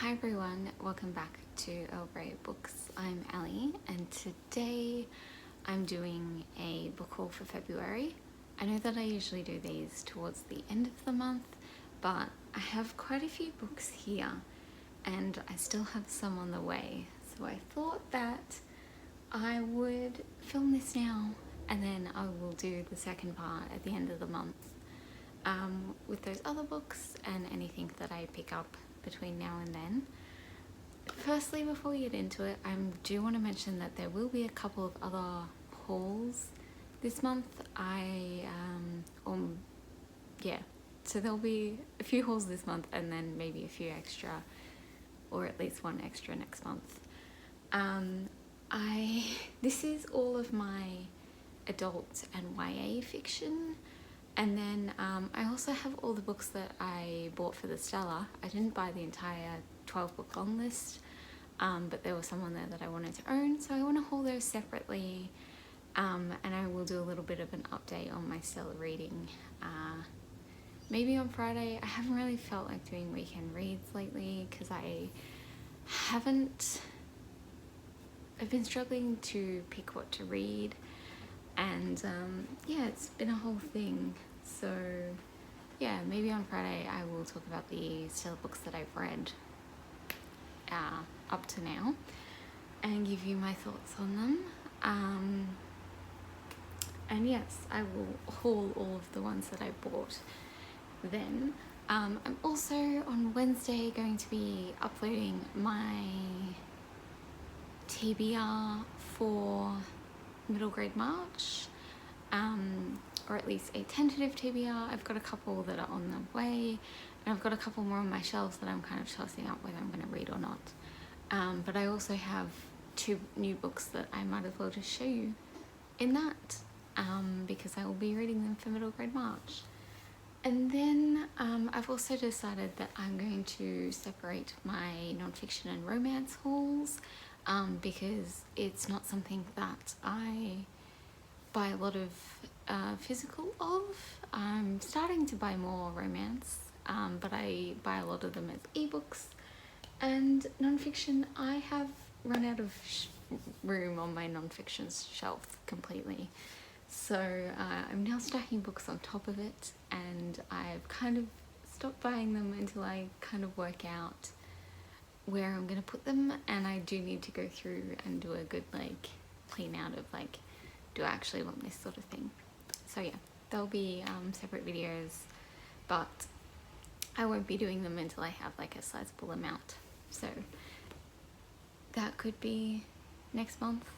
Hi everyone, welcome back to Earl Grey Books. I'm Ali and today I'm doing a book haul for February. I know that I usually do these towards the end of the month, but I have quite a few books here and I still have some on the way. So I thought that I would film this now and then I will do the second part at the end of the month with those other books and anything that I pick up between now and then. Firstly, before we get into it, I do want to mention that there will be a couple of other hauls this month. So there'll be a few hauls this month and then maybe a few extra, or at least one extra next month. This is all of my adult and YA fiction. And then I also have all the books that I bought for the Stella. I didn't buy the entire 12 book long list, but there was some on there that I wanted to own, so I want to haul those separately. And I will do a little bit of an update on my Stella reading. Maybe on Friday. I haven't really felt like doing weekend reads lately because I've been struggling to pick what to read. And yeah, it's been a whole thing. So yeah, maybe on Friday I will talk about the Stella books that I've read up to now and give you my thoughts on them. And yes, I will haul all of the ones that I bought then. I'm also on Wednesday going to be uploading my TBR for Middle Grade March, or at least a tentative TBR. I've got a couple that are on the way, and I've got a couple more on my shelves that I'm kind of tossing up whether I'm going to read or not. But I also have 2 new books that I might as well just show you in that, because I will be reading them for Middle Grade March. And then I've also decided that I'm going to separate my nonfiction and romance hauls, because it's not something that I buy a lot of physical of. I'm starting to buy more romance, but I buy a lot of them as ebooks. And nonfiction, I have run out of room on my nonfiction shelf completely. So I'm now stacking books on top of it, and I've kind of stopped buying them until I kind of work out where I'm going to put them. And I do need to go through and do a good clean out of do I actually want this sort of thing. So yeah, there'll be separate videos, but I won't be doing them until I have a sizable amount. So that could be next month.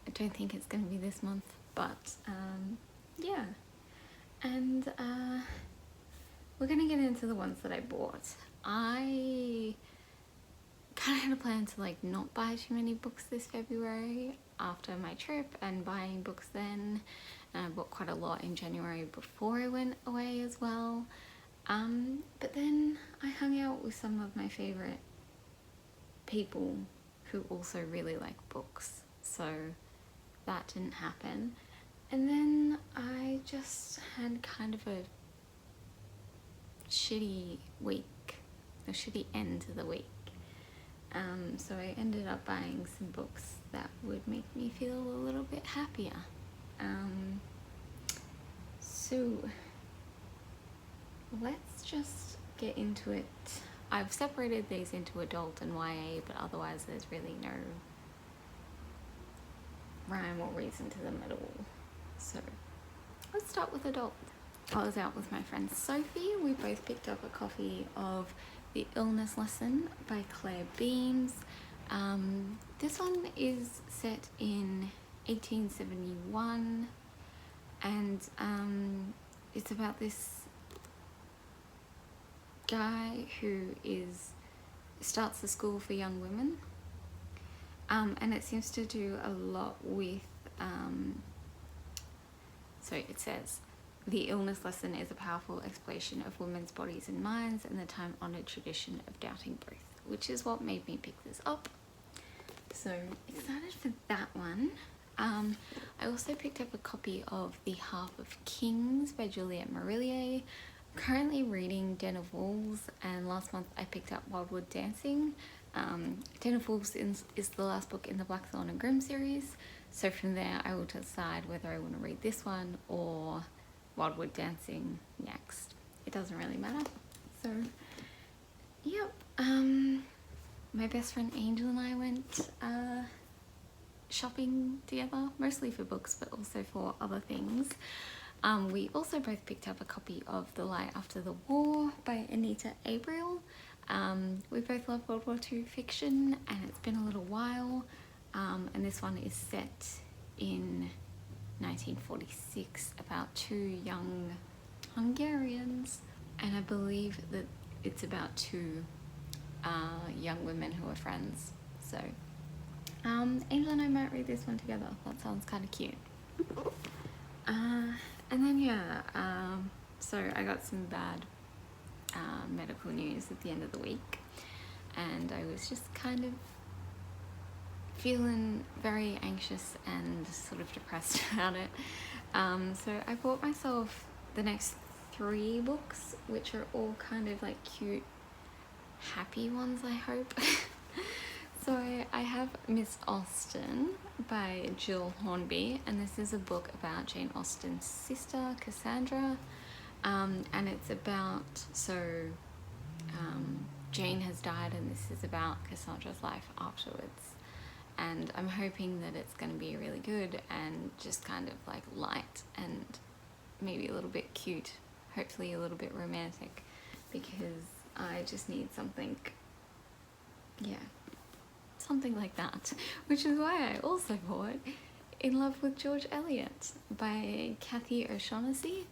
I don't think it's going to be this month, but yeah. And we're going to get into the ones that I bought. I kind of had a plan to not buy too many books this February after my trip and buying books then. And I bought quite a lot in January before I went away as well. But then I hung out with some of my favorite people who also really like books, so that didn't happen. And then I just had kind of a shitty week, a shitty end to the week. So I ended up buying some books that would make me feel a little bit happier. So let's just get into it. I've separated these into adult and YA, but otherwise there's really no rhyme or reason to them at all. So let's start with adult. I was out with my friend Sophie. We both picked up a copy of The Illness Lesson by Claire Beams. This one is set in 1871, and it's about this guy who starts a school for young women, and it seems to do a lot with so it says, the illness lesson is a powerful exploration of women's bodies and minds and the time-honored tradition of doubting both, which is what made me pick this up. So excited for that one. I also picked up a copy of The Half of Kings by Juliette Marillier. currently reading Den of Wolves, and last month I picked up Wildwood Dancing. Den of Wolves is the last book in the Blackthorn and Grimm series, so from there I will decide whether I want to read this one or Wildwood Dancing next. It doesn't really matter. So, yep. My best friend Angel and I went shopping together, mostly for books, but also for other things. We also both picked up a copy of The Light After the War by Anita Abriel. We both love World War II fiction, and it's been a little while. And this one is set in 1946 about two young Hungarians, and I believe that it's about two young women who are friends. So Angel and I might read this one together. That sounds kind of cute. And then so I got some bad medical news at the end of the week, and I was just kind of feeling very anxious and sort of depressed about it. So I bought myself the next 3 books, which are all kind of like cute, happy ones, I hope. So I have Miss Austen by Jill Hornby, and this is a book about Jane Austen's sister, Cassandra, and it's about, Jane has died, and this is about Cassandra's life afterwards. And I'm hoping that it's going to be really good and just kind of like light and maybe a little bit cute, hopefully a little bit romantic, because I just need something, something like that, which is why I also bought In Love with George Eliot by Cathy O'Shaughnessy.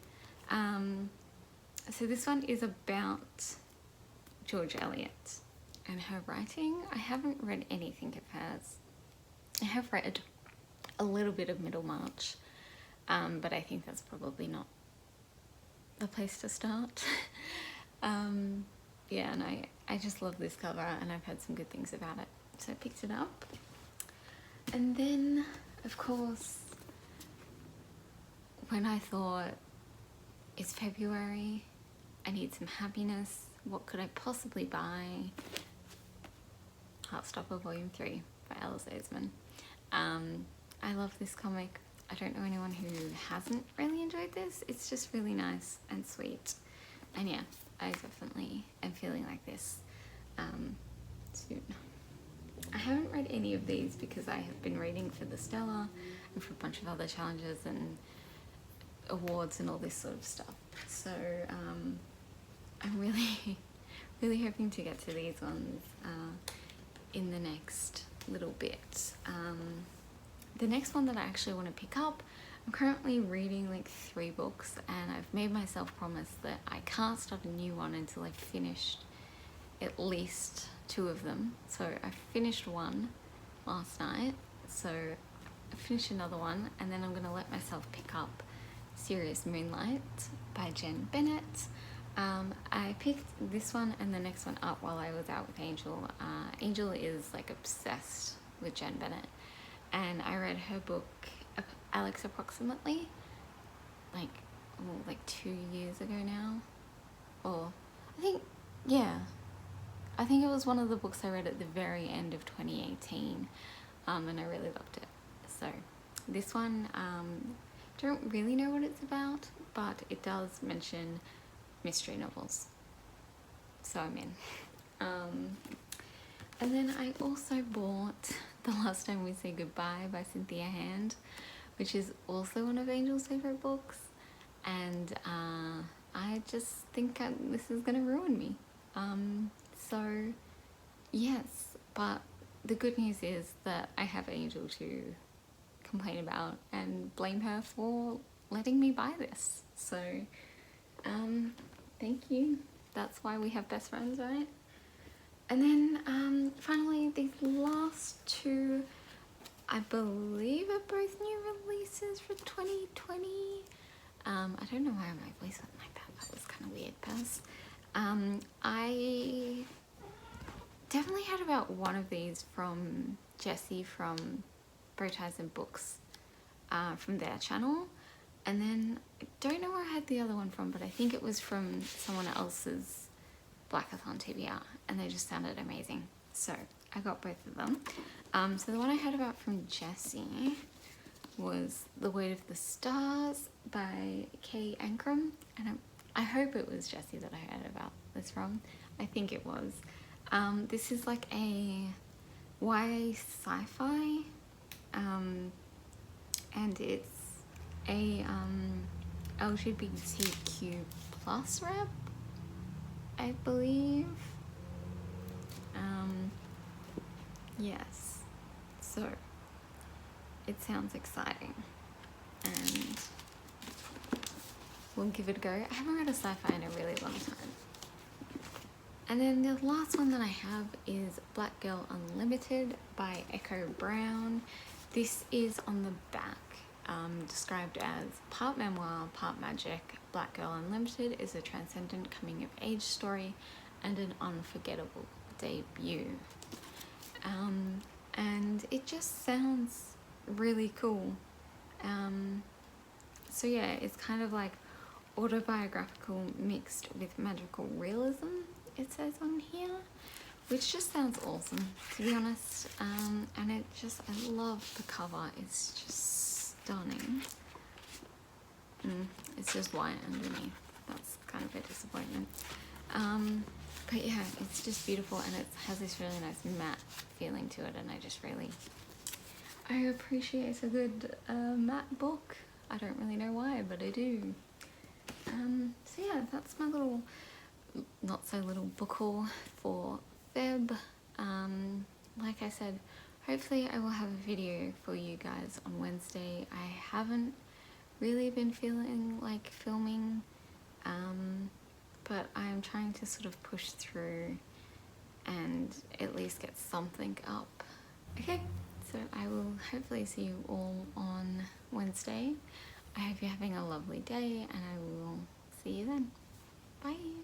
So this one is about George Eliot and her writing. I haven't read anything of hers. I have read a little bit of Middlemarch, but I think that's probably not the place to start. And I just love this cover, and I've heard some good things about it. So I picked it up. And then, of course, when I thought, it's February, I need some happiness, what could I possibly buy? Heartstopper Volume 3 by Alice Oseman. I love this comic. I don't know anyone who hasn't really enjoyed this. It's just really nice and sweet. And yeah, I definitely am feeling like this soon. I haven't read any of these because I have been reading for the Stella and for a bunch of other challenges and awards and all this sort of stuff. So I'm really, really hoping to get to these ones in the next little bit. The next one that I actually want to pick up, I'm currently reading like 3 books, and I've made myself promise that I can't start a new one until I've finished at least 2 of them. So I finished one last night, so I finished another one, and then I'm going to let myself pick up Serious Moonlight by Jen Bennett. I picked this one and the next one up while I was out with Angel. Angel is like obsessed with Jen Bennett, and I read her book Alex Approximately like 2 years ago now, or I think it was one of the books I read at the very end of 2018, and I really loved it. So this one, don't really know what it's about, but it does mention mystery novels, so I'm in. And then I also bought The Last Time We Say Goodbye by Cynthia Hand, which is also one of Angel's favorite books, and I just think this is gonna ruin me. So yes, but the good news is that I have Angel to complain about and blame her for letting me buy this. So thank you. That's why we have best friends, right? And then finally, these last 2, I believe, are both new releases for 2020. I don't know why my voice went like that. That was kind of weird, Paz. I definitely heard about one of these from Jessie from Bow Ties and Books, from their channel. And then I don't know where I had the other one from, but I think it was from someone else's Blackathon TBR, and they just sounded amazing. So I got both of them. So the one I heard about from Jessie was The Weight of the Stars by Kay Ankrum, and I hope it was Jessie that I heard about this from. I think it was. This is like a YA sci-fi, and it's a LGBTQ plus rep, I believe. Yes, so it sounds exciting, and we'll give it a go. I haven't read a sci-fi in a really long time. And then the last one that I have is Black Girl Unlimited by Echo Brown. This is on the back, described as part memoir, part magic. Black Girl Unlimited is a transcendent coming of age story and an unforgettable debut. And it just sounds really cool. So yeah, it's kind of like autobiographical mixed with magical realism, it says on here, which just sounds awesome, to be honest. And it just, I love the cover, it's just stunning. It's just white underneath, that's kind of a disappointment. But yeah, it's just beautiful, and it has this really nice matte feeling to it, and I appreciate a good matte book. I don't really know why, but I do. So yeah, that's my little, not so little book haul for Feb. Like I said, hopefully I will have a video for you guys on Wednesday. I haven't really been feeling like filming, but I'm trying to sort of push through and at least get something up. Okay, so I will hopefully see you all on Wednesday. I hope you're having a lovely day, and I will see you then. Bye.